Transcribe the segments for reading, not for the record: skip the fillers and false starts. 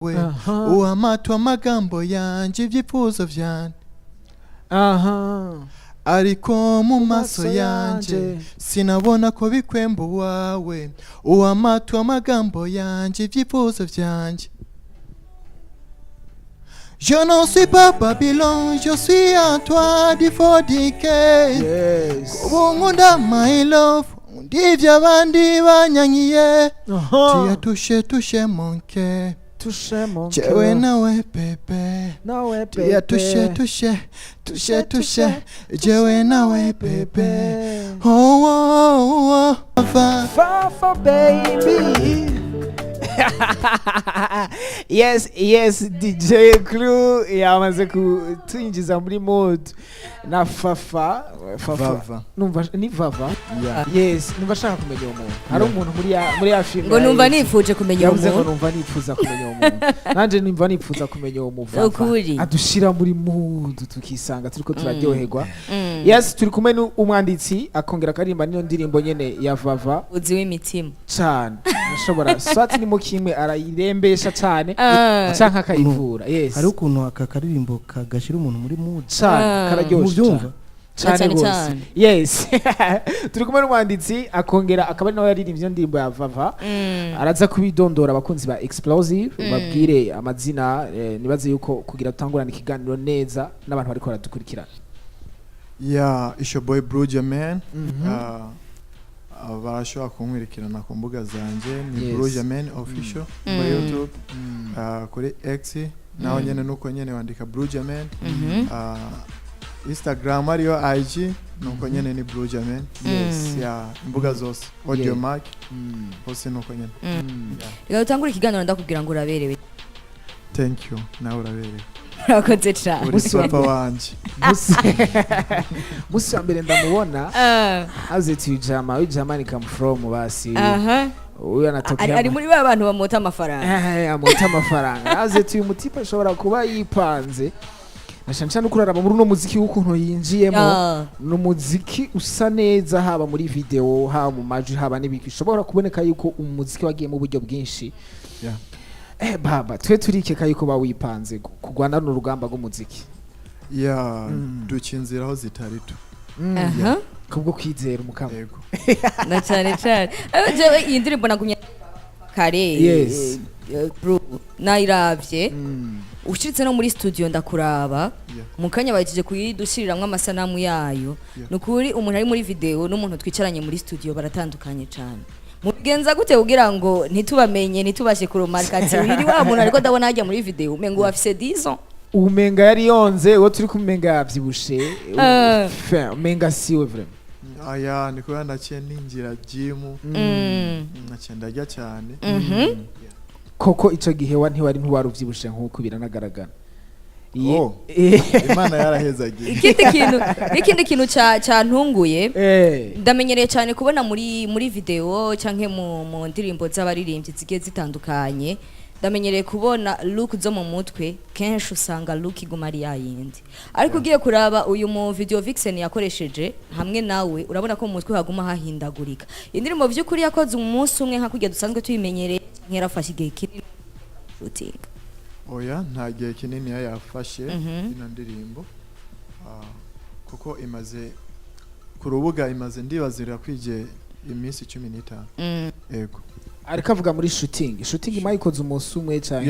we uwamatwa amagambo yanje ibyifuzo vyanje ariko mu maso yanje sinabona ko bikwemba wawe uwamatwa amagambo yanje ibyifuzo vyanje. Je n'en suis pas Babylone, je suis à toi d'Ifodike. Yes. Kubungunda my love, ndivyo abandi banyanyiye. Tu as touché mon cœur. Touché mon cœur. Jewe nawe bebe. Nawe Tu as touché. Jewe nawe bebe. Oh oh oh. Fafa baby. yes DJ Clue yamaze kutinjiza muri mode na fafa numva ni vava. Yes, numva shaka kumenya umuntu hari umuntu muri ya film ngo numva nifuje kumenya umuntu ngo numva nifuza kumenya umuntu nanje numva nifuza kumenya umuntu adushira muri mood tukisanga turiko turaryoherwa. Yes, turi kumwe n'umwanditsi akongera karimba niyo ndirimbo nyene ya vava uzi w'imitima cyane nashobora swati ni mukimwe arayirembesha cyane canka kayivura. Yes, hari ukuntu akakaririmbo kagashira umuntu muri mood cyane kararyoshe cyane gose. Yes, turi kumwe n'umwanditsi akongera akaba nawe yaririmbye iyo ndirimbo ya vava araza kubidondora abakunzi ba Explosive babwire amazina nibaze yuko kugira tutangurana ikiganiro neza n'abantu bariko baradukurikirana. Yeah, it's your boy Bruja Man. Abashobora kumwirikirana ku mbuga zanje ni Bruja Man official kwa YouTube, kuri X naho nyene nuko nyene wandika Bruja Man. Instagram ariyo IG nuko nyene ni Bruja Man. Yes, ya mbuga zose audio mark hose nuko nyene. Reka utangure ikiganiro ndakubwira ngo uraberewe. Thank you, nawe uraberewe. Urakoze cyane. Uri super wanje. Musi ambere ndamubona how's it you Jama ni come from basi uyu anatokea ari muri ba bantu bamota amafaranga amota amafaranga how's it you mutipa ashobora kuba yipanze nashancha no kuraraba muri no muziki w'ukuntu yinjiyemo no muziki usa neza haba muri video haba mu majwi haba n'ibiki ushobora kuboneka yuko umuziki wagiye mu buryo bwinshi. Baba twe turikeka yuko bawipanze kugwana n'urugamba rw'umuziki. Dukinziraho zitarito kubwo kwizera umukamo na cyane jewe iyi ndirimbo nagumye kare. Yes, nayiravye ushitse no muri studio ndakuraba mu kanya bayitije kuyidushiriramo amasanamu yayo nukuri umuntu ari muri video n'umuntu twicaranye muri studio baratandukanye cyane. Mugenza gute kugira ngo ntitubamenye ntitubashe kuromarka ati iri wa muntu ariko ndabona hajya muri video umengo afise 10 ans umenga yari yonze wo turi kumenga yavyibushe umenga siwe vraiment niko ndaciye ninjira gym naciye ndarya cyane koko ico gihe ntiwari ntuwaruvyibushe nkuko biranagaragara. Imana yarahezagiye. Ikindi kintu cyantunguye ndamenyereye cyane kubona muri video canke mu ndirimbo z'abaririmbyi zigiye zitandukanye. Ndamenyereye kubona look zo mu mutwe kenshi usanga look iguma ari yayindi ariko ugiye kuraba uyu mu video vixen yakoresheje hamwe nawe urabona ko mu mutwe haguma hahindagurika. Indirimbo vy'ukuri yakoze umunsi umwe nka kujya dusanzwe tuyimenyereye nkerafashe igihe kinini shooting. Nta gihe kinini yafashe ino ndirimbo kuko imaze ku rubuga imaze ndibazira kwije iminsi 15. Yego ariko avuga muri shooting mayikoze umunsi umwe cyane.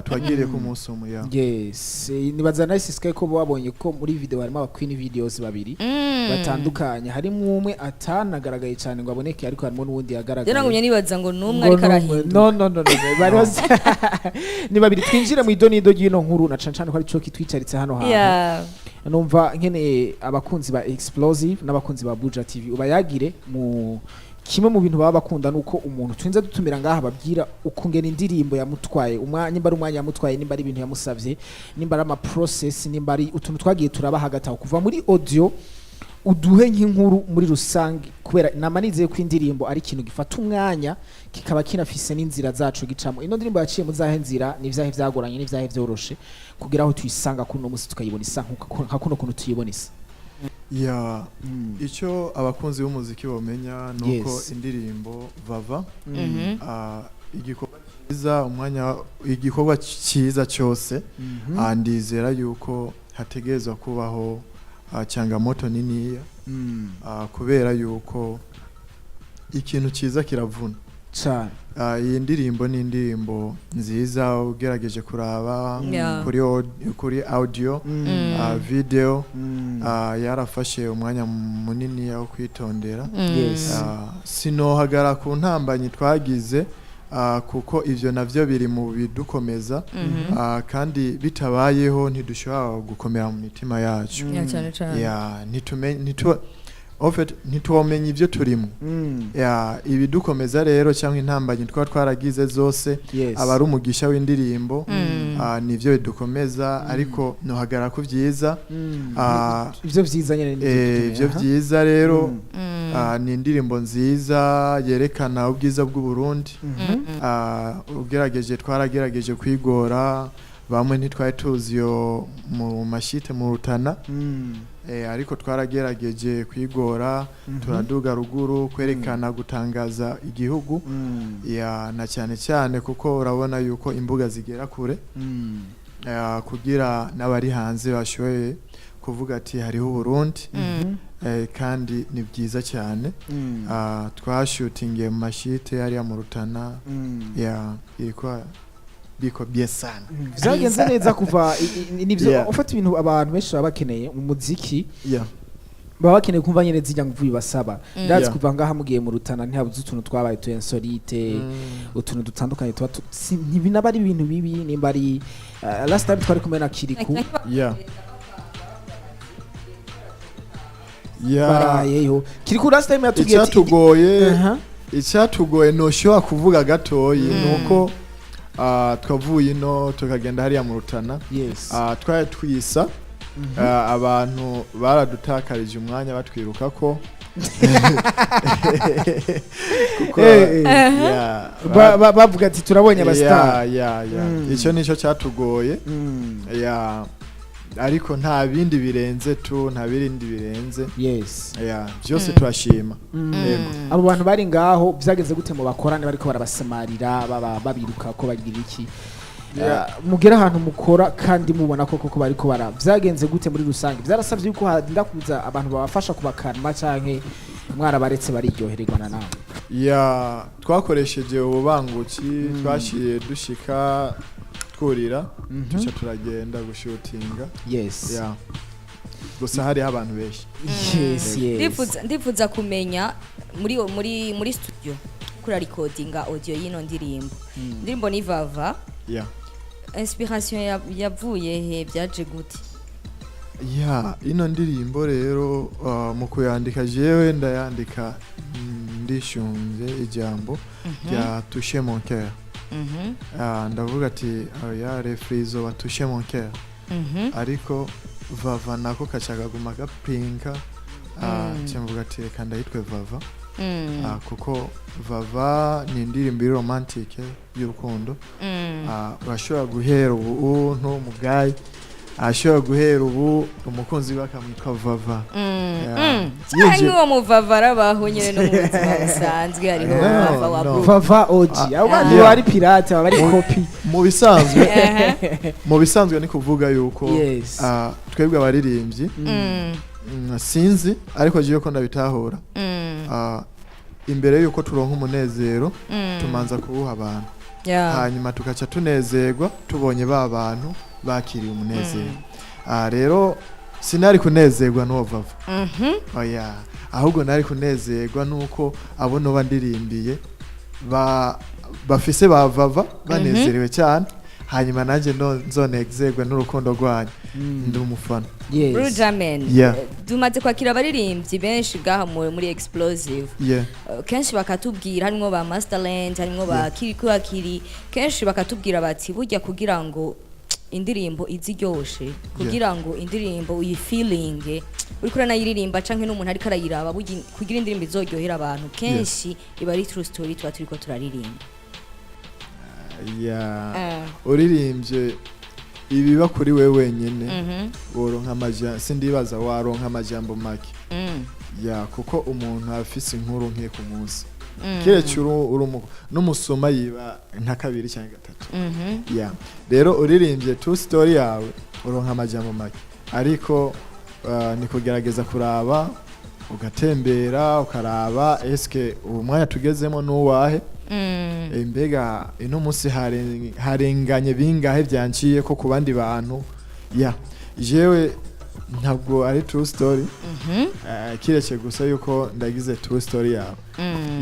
twagiriye ku munsi umwe. Yes, nibaza nice sky ko babonye ko muri video harimo abaqueen videos babiri batandukanye harimo umwe atanagaragaye cyane ngo aboneke ariko harimo n'uwundi yagaragaye. Nangumye nibaza ngo numwe ariko arahinda. No bari ni babiri twinjira mu idonido y'ino nkuru na cancane ko ari cyo kitwicaritse hano hantu. Numva nkene abakunzi ba Explosive n'abakunzi ba Buja TV ubayagire mu kimwe mu bintu baba bakunda nuko umuntu twinze dutumira ngaha babwira ukungena indirimbo yamutwaye nimba ari umwanya yamutwaye nimba ari ibintu yamusavye nimba ari ama process nimba ari utuntu twagiye turaba hagati aho kuva muri audio uduhe nk'inkuru muri rusange kubera namanizeye ko indirimbo ari ikintu gifata umwanya kikaba kinafise n'inzira zacu gicamo. Ino ndirimbo yaciye mu zahe nzira n'ivyahe vyagoranye n'ivyahe vyoroshe kugira aho tuyisanga kuno musi tukayibona isa nka kuno kuntu tuyibona isa. Icyo abakunzi b'umuziki bamenya nuko indirimbo vava igikorwa iza umwanya igikorwa cyiza cyose ndizera yuko hategerezwa kubaho changamoto niniya kubera yuko ikintu cyiza kiravuna cyane. Iyi ndirimbo ni indirimbo nziza ugerageje kuraba kuri audio video yarafashe umwanya munini wo kwitondera. Sinohagara ku ntambanyi twagize kuko ivyo navyo biri mu bidukomeza kandi bitabayeho ntidushobora gukomera mu mitima yacu. Ntituwamenya ibyo turimo. Ibidukomeza rero cyangwa intambanyi twaragize zose aba ari umugisha w'indirimbo nivyo bidukomeza ariko nohagara ku byiza. Ivyo byiza nyene ivyo byiza rero ni indirimbo nziza yerekana ubwiza bw'u Burundi. Twarageregeje kwigora bamwe ntitwari tuzi yo mu mashite mu Rutana ariko twaragerageje kwigora turaduga ruguru kwerekana gutangaza igihugu na cyane cyane kuko urabona yuko imbuga zigera kure kugira n'abari hanze bashoye kuvuga ati hariho Burundi kandi ni byiza cyane. Twashutingiye mu mashite hariya mu Rutana biko byesana byagenze neza kuva nivyo ufata ibintu abantu benshi bakeneye mu muziki baba bakeneye kumva nyene zijya nguvuye basaba ndazi kuva ngaha mugiye mu Rutana ntihabuze utuntu twabaye tu insolite utuntu dutandukanye tuba ntibinaba ari ibintu bibi nimba ari last time twari kumwe na Kiriku barayeyo Kiriku last time yatubwiye icyatugoye no shobora kuvuga gatoyi nuko twavuye ino tukagenda hariya mu Rutana twari twisa abantu baradutakarije umwanya batwiruka ko bavuga ati turabonye abastar icyo nico cyatugoye ariko nta bindi birenze nta birindi birenze byose turashima. Abo bantu bari ngaho byageze gute mu bakorane bariko barabasamarira babiruka ko bagira iki mugera ahantu mukora kandi mubona koko bariko byagenze gute muri rusange? Byarasabye yuko harinda kuza abantu babafasha kubakanma canke mwarabaretse bariryohererwa na nawe? Twakoresheje ububanguki twashiye dushika kurira tuca turagenda gushutinga gusa hari abantu benshi. Ndifuza kumenya muri studio kuri recordinga audio y'ino ndirimbo ni Vava inspiration yavuye he byaje gute? Ino ndirimbo rero mu kuyandika jewe ndayandika ndishunze ijambo rya toucher mon cœur. Ndavuga ati refrizo batushe mon cœur ariko Vava nako kacagaguma gapinka cyamvuga ati reka ndayitwe Vava kuko Vava ni indirimbo romantique y'urukundo. Urashobora guhera ubu mugayi ashobora guhera ubu umukunzi bakamwitwa Vava. Cyangwa uwo muvava arabaho nyene no mu buzima busanzwe hariho Vava wa Vava OG abandi bari pirate bari copy mu bisanzwe ni kuvuga yuko twebwe abaririmbyi sinzi ariko jiyo ko ndabitahura imbere yuko turonka umunezero tumanza kubuha abantu hanyuma tukaca tunezerwa tubonye bantu bakiriye umunezero. Rero sinari kunezerwa n'uwo Vava ahubwo nari kunezerwa nuko abo no bandirimbiye bafise ba Vava banezerewe cyane hanyuma nanjye nzonezerwa n'urukundo rwanyu ndi umufana. Dumaze kwakira abaririmbyi benshi gaha muri explosive kenshi bakatubwira harimo ba Masterland harimo ba Kiri kenshi bakatubwira bati burya kugira ngo indirimbo iziryoshe kugira ngo indirimbo uyifeeling uri kurana yiririmba canke n'umuntu ari karayiraba kugira indirimbo izoryohera abantu kenshi iba ari true story twa turiko turaririmba. Uririmbye ibiba kuri wewe wenyene woronka amajambo sindibaza waronka amajambo make kuko umuntu afise inkuru nke ku munsi kiretse n'umusoma yiba nka kabiri cyangwa gatatu yeah rero uririmbye true story yawe uronka amajambo make ariko ni kugerageza kuraba ugatembera ukaraba eske ubu mwanya tugezemo n'uwahe mbega ino munsi harenganye bingahe byanciye ko ku bandi bantu yeah jewe ntabwo ari true story kireke gusa yuko ndagize true story yawe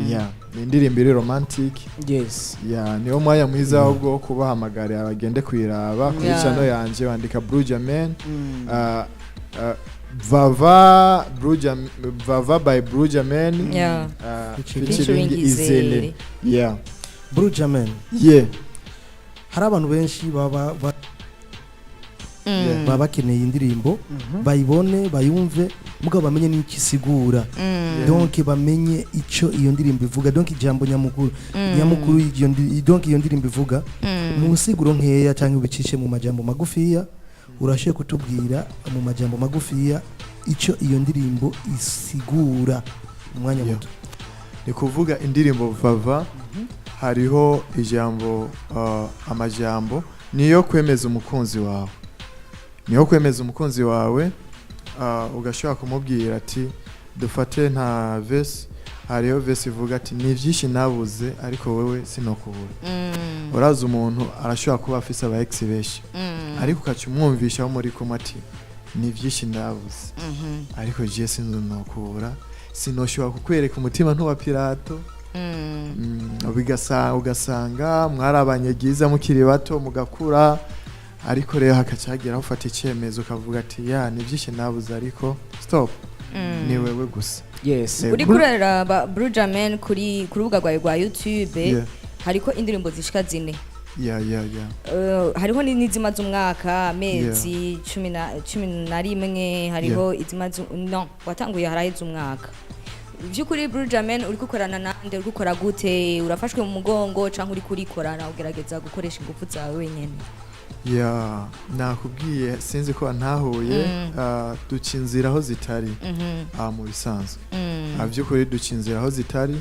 yeah ni indirimbo iri romantic yes yeah niyo mwanya mwiza wo kubahamagara abagende kwiraba kuri channel yanje wandika Bujumbura Vava by Bujumbura featuring Izele yeah Bujumbura yeah hari abantu benshi baba bakeneye indirimbo bayibone bayumve mugabo bamenye n'ikisigura donc bamenye ico iyo ndirimbo ivuga donc ijambo nyamukuru donc iyo ndirimbo ivuga mu nsiguro nkeya cyangwa ubicishe mu majambo magufiya urashe kutubwira mu majambo magufiya ico iyo ndirimbo isigura umwanya muto ni kuvuga indirimbo Vava hariho ijambo amajambo niyo kwemeza umukunzi wawe niyo kwemeza umukunzi wawe ugashobora kumubwira ati dufate nta verse hariyo verse ivuga ati ni byinshi nabuze ariko wewe sinokubura uraza umuntu arashobora kuba afise aba ex benshi ariko ukacumwumvisha wo muri kumwe ati ni byinshi ndabuze ariko je sinokubura sinoshobora kukwereka umutima ntuwa pirato ugasanga mwarabanyegiza mukiri bato mugakura ariko rero hakacagira ufata icyemezo ukavuga ati ya ni byinshi nabuze ariko stop ni wewe gusa yes uri kurera Bujumbura kuri rubuga rwa YouTube hariko indirimbo zishika 4 hariho n'izimaze umwaka amezi 11 hariho izimaze no watanguye harahize umwaka byukuri Bujumbura uri gukorana nande uri gukora gute urafashwe mu mugongo canke uri kurikorana ugerageza gukoresha ingufu zawe wenyene ya nakubwiye sinzi ko ntahuye ducinziraho zitari mu bisanzwe byukuri ducinziraho zitari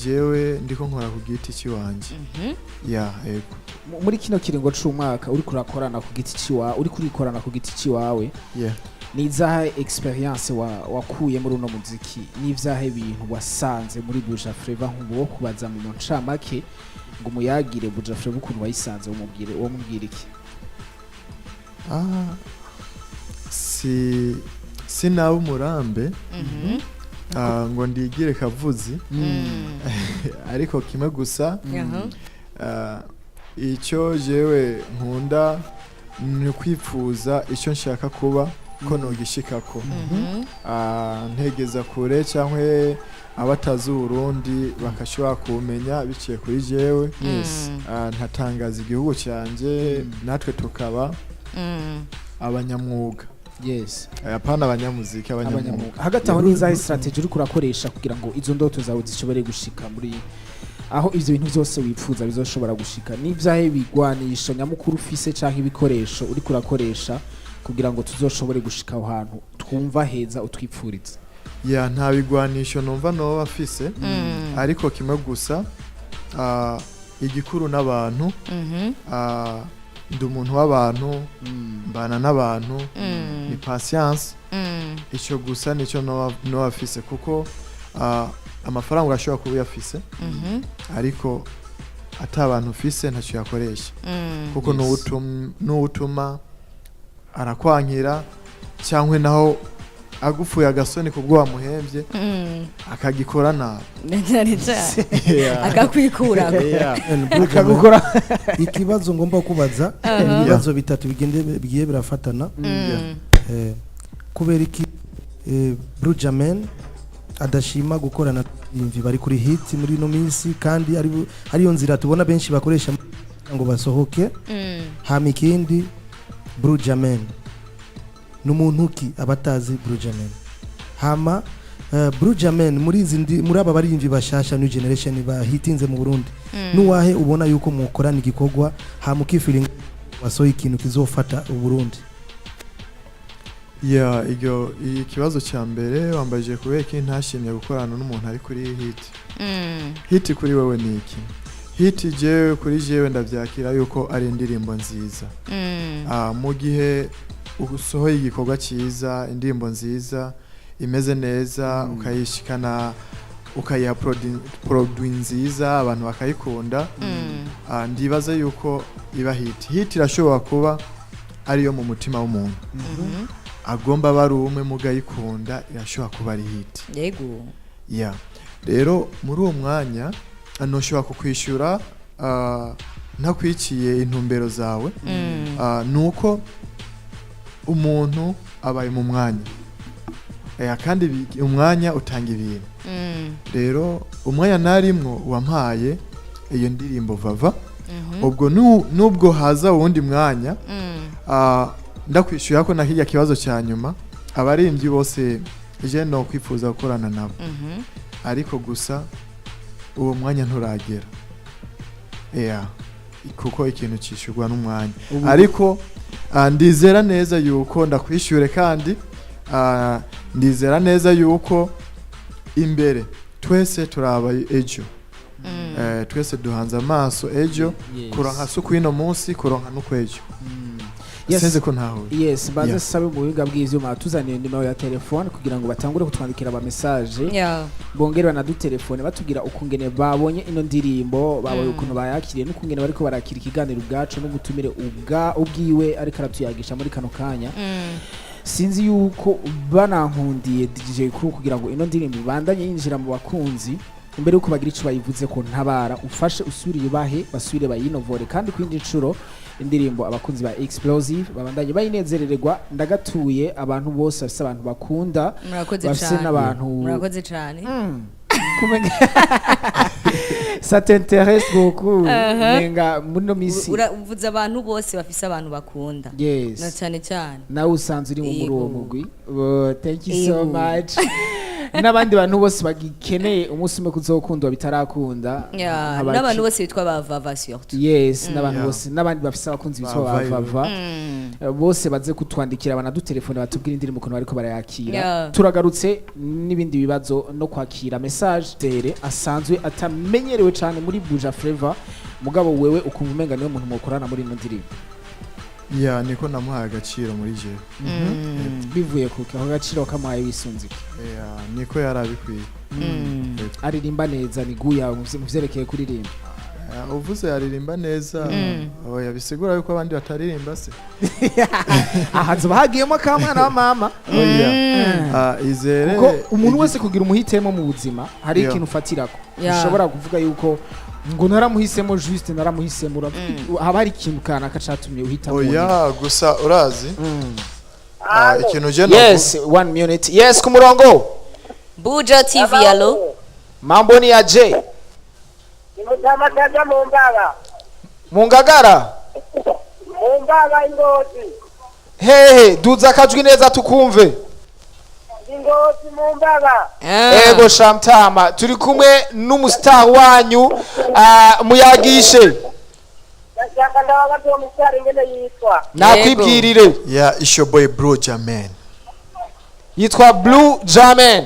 jewe ndiko nkora ku giti ciwanje ya ego muri kino kiringo c'umwaka uri kurakorana ku giti ciwa uri kurikorana ku giti ciwawe nizahe experience wakuye muri uno muziki nivyahe bintu wasanze muri Buja Flava nk'uwo kubaza mu ncamake ngo muyagire Buja Flava ukuntu wayisanze umubwire iki si nawe umurambe ngo ndigire kavuzi ariko kimwe gusa icyo jewe nkunda ni kwifuza icyo nshaka kuba ko nogishikako ntegeza kure cyangwa abatazi Burundi bakashobora kumenya biciye kuri jewe ntatangaza igihugu cyanje natwe tukaba abanyamwuga yes apana abanyamuziki abanyamwuga hagati aho nizahe strategy uri kurakoresha kugira ngo izo ndoto zawe zishobore gushika muri aho ivyo bintu byose wipfuza bizoshobora gushika nivyahe bigwanisho nyamukuru ufise canke ibikoresho uri kurakoresha kugira ngo tuzoshobore gushika aho hantu twumva heza utwipfuriza ya nta bigwanisho numva no bafise ariko kimwe gusa igikuru n'abantu ndi umuntu w'abantu mbana n'abantu ni patience icyo gusa nicyo no bafise kuko amafaranga urashobora kuba uyafise ariko atabantu ufise ntacyo yakoresha kuko n'utuma arakwankira cyangwa naho agufuye agasoni kubwo wamuhembye akagikora nabi akakwikura akagukora ikibazo ngomba kubaza ibibazo bitatu bigiye birafatana kubera iki Bujumbura adashima gukorana n'imvi bari kuri hit muri no minsi kandi ariyo nzira tubona benshi bakoresha ngo basohoke hama ikindi Bujumbura n'umuntu ki abatazi Bujumbura hama Bujumbura muri aba barimvi bashasha new generation bahitinze mu Burundi nuwahe ubona yuko mukorana igikorwa hama ukifiringa wasohoye ikintu kizofata u Burundi ikibazo cya mbere wambajije kubera ko ntashimye gukorana n'umuntu ari kuri hit. Hit kuri wewe ni iki? Hit jewe kuri jewe ndavyakira yuko ari indirimbo nziza. Mu gihe usohoye igikorwa cyiza, indirimbo nziza imeze neza, ukayishikana ukayiha produit nziza abantu bakayikunda, ndibaza yuko iba hit. Hit irashobora kuba ariyo mu mutima w'umuntu, agomba bari umwe mugayikunda, irashobora kuba ari hit. Yego. Rero muri uwo mwanya anoshobora kukwishura ntakwiciye intumbero zawe, nuko umuntu abaye mu mwanya, kandi umwanya utanga ibintu. Rero umwanya narimwo wampaye iyo ndirimbo Vava, ubwo nubwo haza uwundi mwanya, ndakwishyura ko nakijya kibazo cya nyuma abaririmbyi bose je no kwifuza gukorana nabo, ariko gusa uwo mwanya nturagera. Kuko ikintu cishurwa n'umwanya, ariko ndizera neza yuko ndakwishyure, kandi ndizera neza yuko imbere twese turaba ejo, twese duhanze amaso ejo, kuronka suku ino munsi, kuronka n'ukwejo. Sinzi ko ntaho. Yes, baze sabe mu buhinga bw'ivyuma tuzaniye nimero ya telefone kugira ngo batangure kutwandikira aba message. Bongere banadutelefone batubwira ukungene babonye ino ndirimbo, babonye ukuntu bayakiriye n'ukungene bariko barakira ikiganiro ubwacu n'ubutumire ubwiwe ariko aratuyagisha muri kano kanya. Sinzi yuko banankundiye DJ Kuru kugira ngo ino ndirimbo bandanye yinjira mu bakunzi, imbere yuko bagira ico bayivuze ko ntabara ufashe usubiriye bahe basubire bayinovore, kandi kwindi ncuro indirimbo abakunzi ba Explosive babandanye bayinezerererwa. Ndagatuye abantu bose bafise abantu bakunda, bafise n'abantu murakoze cyane. Ça t'intéresse beaucoup. Nenga muno misi uravuze abantu bose bafise abantu bakunda. Na cyane cyane nawe usanze uri muri uwo mugwi. Thank you so much. N'abandi bantu bose bagikeneye umunsi umwe kuzokundwa bitarakunda, n'abantu bose bitwa ba Vava surtout. Yes, n'abantu bose, n'abandi bafise abakunzi bitwa ba Vava bose baze kutwandikira banadutelefone batubwira indirimbo ukuntu bariko barayakira. Turagarutse n'ibindi bibazo no kwakira message tere asanzwe atamenyerewe cyane muri Buja Flavor, mugabo wewe ukumva umenga niwe muntu mukorana muri ino ndirimbo. Niko namuhaye agaciro muri jewe. Bivuye kuko aho agaciro kamuhaye wisunzike. Niko yarabikwiye. Aririmba neza ni guya muvyerekeye kuririmba. Uvuze aririmba neza, oya bisigura yuko abandi bataririmba se. Ahazo bahagiyemo ka mwana wa mama. Izere kuko umuntu wese kugira umuhitemo mu buzima hari ikintu ufatirako. Ushobora kuvuga yuko ngo naramuhisemo juste naramuhisemo, haba hari ikintu kana kacatumye uhitamo. Gusa urazi ikintu je no. Yes, 1 minute. Yes, ku murongo Buja TV. Allo, mambo ni aje? Nimutama kaja mu Ngagara Ingozi. Hehe, duza kajwi neza tukumve. Ingozi mu Mbaga. Ego Shamtama, turi kumwe n'umustar wanyu muyagishe. Ndashaka ndabagato umustar ingene yitwa. Nakwibwirire. It's your boy Blue Jamen. Yitwa Blue Jamen.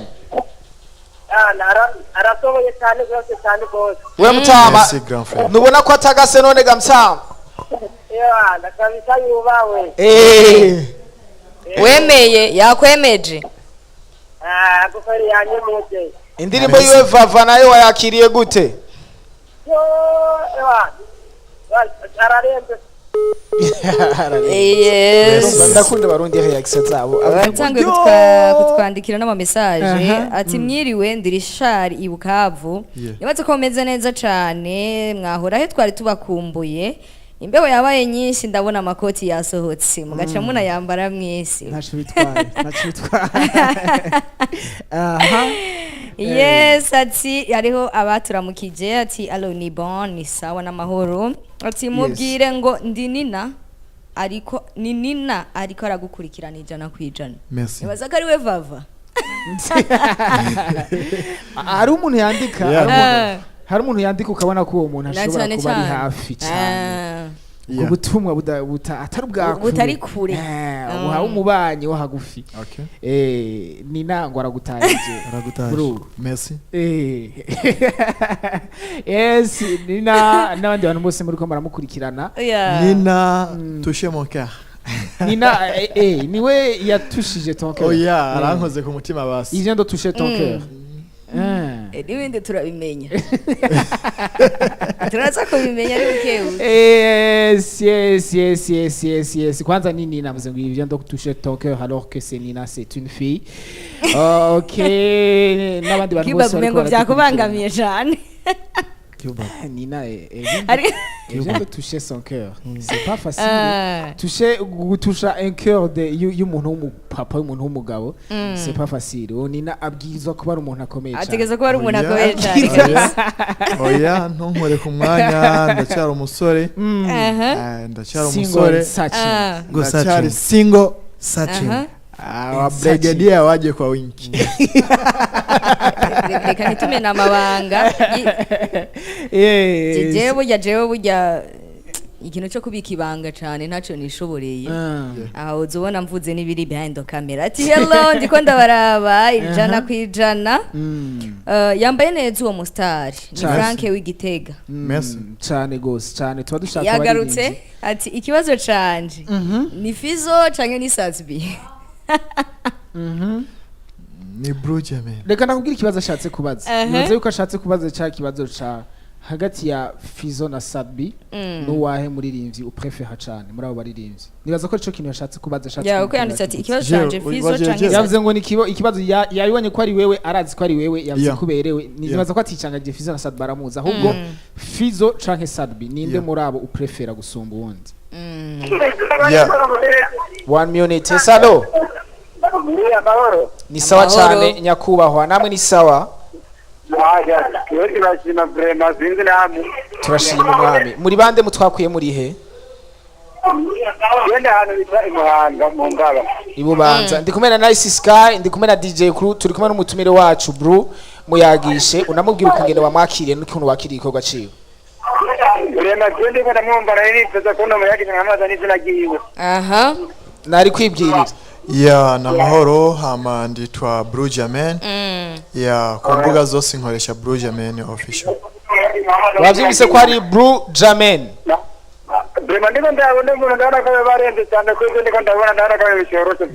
Arasoboye cyane rwose. We Mutama, nubona ko atagase none gamsama. Ndakabisa yubawe. Wemeye yakwemeje. Gufari yanyemeje. Indirimbo yiwe Vava nayo wayakiriye gute? Ararenze. Yes. Ndakunda barundi reaction zabo. Abatangwe kutwandikira n'ama message ati mwiriwe ndirishari ibukavu. Yabatse ko meze neza cyane, mwahora he twari tubakumbuye. Imbeho yabaye nyinshi ndabona amakoti yasohotse mugaca muna yambara mwese. Ntacu bitwaye. Yes, ati hariho abaturamukije ati allo ni bon ni sawa n'amahoro. Ati mubwire ngo ndi Nina ariko ni Nina ariko aragukurikirana ijana kwijana. Merci. Nibaza ko ari we Vava. Hari umuntu yandika, hari umuntu yandika ukabona ko uwo muntu ashobora kuba ari hafi cyane. ubwo butumwa atari bwa butari kure uhawe umubanyi wo hagufi Nina ngo aragutahije bro merci yes Nina n'abandi bantu bose muri ko muramukurikirana Nina touché mon cœur Nina niwe yatushije ton cœur oya arankoze ku mutima basi il vient de toucher ton cœur n'ibindi turabimenya turaza kubimenya ari bukebuke yes kwanza nini navuze ngo il vient de toucher ton cœur alors que c'est Nina c'est une fille ok n'abandi bantu bose ngo byakubangamiye cyane Nina il vient de toucher son cœur c'est pas facile toucher un cœur de y'umuntu w'umupapa y'umuntu w'umugabo c'est pas facile Nina abwirizwa kuba ari umuntu akomeye cyane ategeza kuba ari umuntu akomeye cyane oya ntunkore ku mwanya ndacyari umusore ndacyari umusore ndacyari single searching brigadier waje kwa winki reka nitume namabanga jewe burya ikintu cyo kubika ibanga cyane ntacyo nishoboreye aho uzubona mvuze n'ibiri behind the camera ati hello ndiko ndabaraba ijana ku ijana yambaye neza uwo mustari ni Frank w'Igitega merci cyane gose cyane tuba dushaka yagarutse ati ikibazo canje ni Fizo canke ni Satsby ni Bujumbura reka nakubwira ikibazo ashatse kubaza nibaza yuko ashatse kubaza cya kibazo ca hagati ya Fizo na Satsby n'uwahe muririmbyi uprefera cyane muri abo baririmbyi nibaza ko ico kintu yashatse kubaza ashatse uko yanditse ati ikibazo canje Fizo canke yavuze ngo ni ikibazo yabibonye ko ari wewe arazi ko ari wewe yavuze kuberewe nibaza ko aticangije Fizo na Satsby baramuza ahubwo Fizo canke Satsby ninde muri abo uprefera gusumba uwundi 1 minute salo ni sawa cyane nyakubahwa namwe ni sawa turashima umwami muri bande mutwakuye muri he ibubanza ndi kumwe na Nice Sky ndi kumwe na DJ Kuru turi kumwe n'umutumire wacu bro muyagishe unamubwira ukungene wamwakiriye n'ukuntu wakiriye ikorwa ciwe nari kwibwirira namahoro hama nditwa Bujumbura ku mbuga zose nkoresha Bujumbura official wavyumvise ko ari Bujumbura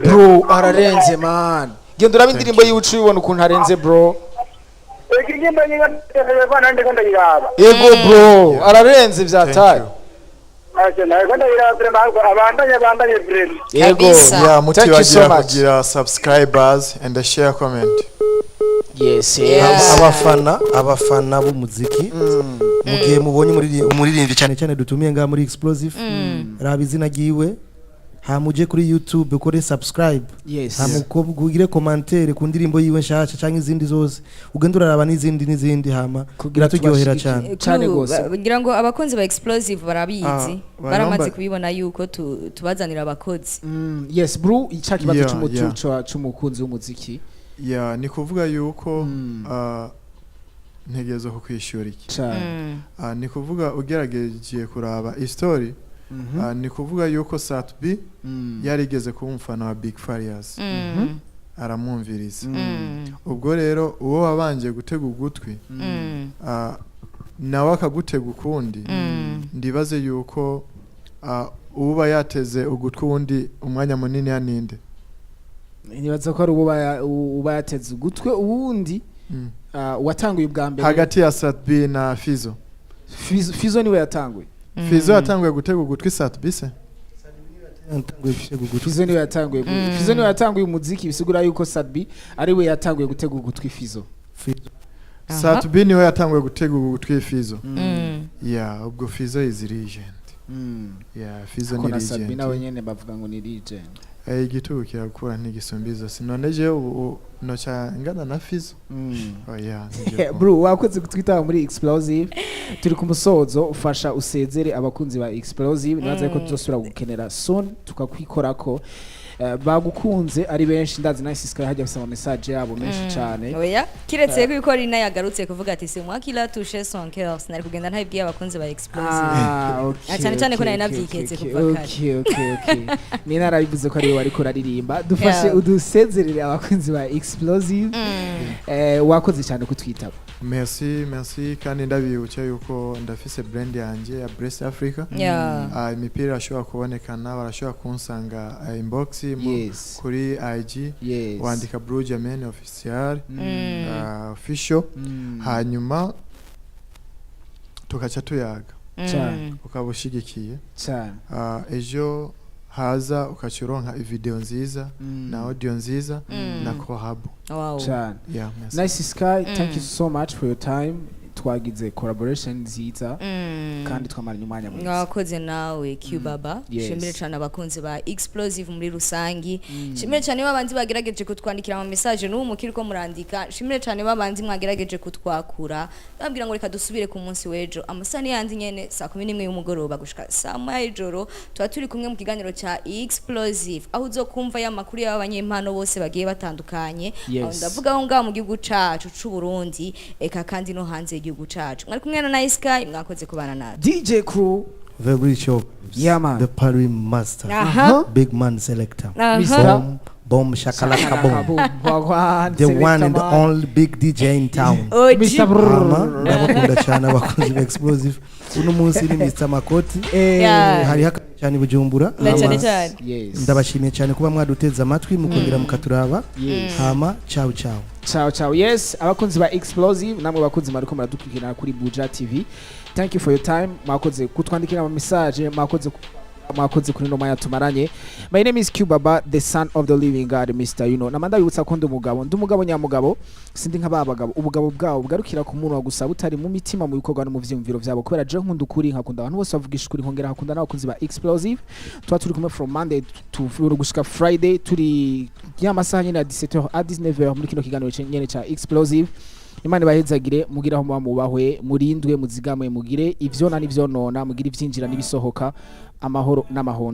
bro ararenze man genda uraba indirimbo y'ucu ubona ukuntu arenze bro yego bro ararenze vyataye yego mutibagira kugira subscribers and share comment yes abafana b'umuziki mugiye mubonye umuririmbyi cyane cyane dutumiye nga muri explosive raba izina giwe hamuje kuri YouTube ukore subscribe hamukugire commentaire ku ndirimbo yiwe nshasha cyangwa izindi zose ugenda uraraba n'izindi hama kugira turyohera cyane gose kugira ngo abakunzi ba explosive barabizi baramaze kubibona yuko tubazanira abakozi yes bro icakibazo cy'umukunzi w'umuziki ni kuvuga yuko ntegezo ko kwishura iki ni kuvuga ugerageje kuraba history ni kuvuga yuko Satsby yarigeze kuba umufana wa Big Farious aramwumviriza ubwo rero uwo wabanje gutega ugutwi nawe akagutega ukundi ndibaze yuko uba yateze ugutwi wundi umwanya munini yaninde nibaza ko ari uba yateze ugutwi uwundi watanguye ubwa mbere hagati ya Satsby na Fizo niwe yatanguye Fizo yatanguye gutega ugutwi Satsby se Fizo niwe yatanguye umuziki bisigura yuko Satsby ari we yatanguye gutega ugutwi Fizo Satsby niwe yatanguye gutega ugutwi Fizo ubwo Fizo is legend Fizo ni legend Satsby nawe nyene bavuga ngo ni legend igitugu kirakura ntigisumbiza sinone je nocha ngana na Fizo bro wakoze kutwita muri explosive turi ku musozo ufasha usezere abakunzi ba explosive naza ko tuzosura gukenera soon tukakwikorako bagukunze ari benshi ndazi Nice Sky hajya basaba message yabo menshi cyane oya kiretse yuko Rina yagarutse kuvuga ati c'est moi qui l'a touché son cœur sinari kugenda ntabibwiye abakunzi ba Explosive cyane cyane ko nari navyiketse kuva kare okay ni narabivuze ko ari we ariko raririmba dufashe udusezerere abakunzi ba Explosive wakoze cyane kutwitaba merci kandi ndabibutse yuko ndafise brand yanje ya Brest Africa imipira ashobora kubonekana barashobora kunsanga inbox kuri IG wandika Burundi official official hanyuma tukaca tuyaga ukabushigikiye ejo haza ukachironka video nziza na audio nziza na collab. Wow. Yeah, Nice Sky, thank you so much for your time. Twagize collaboration nziza kandi twamaranye umwanya mwiza. Mwakoze nawe Kubaba. Shimire cyane abakunzi ba Explosive muri rusangi. Shimire cyane babanzi bagerageje kutwandikira mu message n'ubu mukiri ko murandika. Shimire cyane babanzi mwagerageje kutwakura. Ndabwira ngo reka dusubire ku munsi w'ejo. Amasani yandi nyene saa 11 y'umugoroba gushika saa 1 y'ijoro. Twa turi kumwe mu kiganiro cha Explosive. Aho uzokumva ya makuru y'abanyempano bose bagiye batandukanye. Aho ndavuga aho ngaho mu gihugu cacu c'u Burundi eka kandi no hanze igihugu cacu. Mwari kumwe na Nice Sky mwakoze kubana nawe. DJ Crew very show. Yeah man. The party master. Big man selector. Mr. Bomb shakalaka bomb. The one and the only big DJ in town. Mr. Ndabakunda cyane abakozi ba Explosive. Uno munsi ni Mr. Makoti. Hari haka cyane Bujumbura. Ndabashimiye cyane kuba mwaduteza amatwi mukongera mukaturaba. Hama ciao ciao. Ciao ciao. Yes, abakunzi ba Explosive namwe bakunzi mariko muradukurikirana kuri Buja TV. Thank you for your time. Mwakoze kutwandikira ama message, mwakoze kuri no maya tumaranye. My name is Kubaba, the son of the living God, Mr. You know. Namanda bibutsa ko ndumugabo nyamugabo, sindi nk'ababagabo. Ubugabo bwawo bugarukira ku muntu wagusaba utari mu mitima mu bikorwa no mu vyumviro vyabo. Kubera je nkunda ukuri nkakunda abantu bose bavugisha ukuri nkongera hakunda n'abakunzi ba Explosive. Turi kumwe from Monday to gushika Friday turi y'amasaha nyine 17h à 19h muri kino kiganiro nyene cha Explosive. Imana bahezagire mugira aho mubahwe murindwe muzigamwe mugire ivyo na nivyo nona mugire ivyinjira nibisohoka amahoro n'amahondo.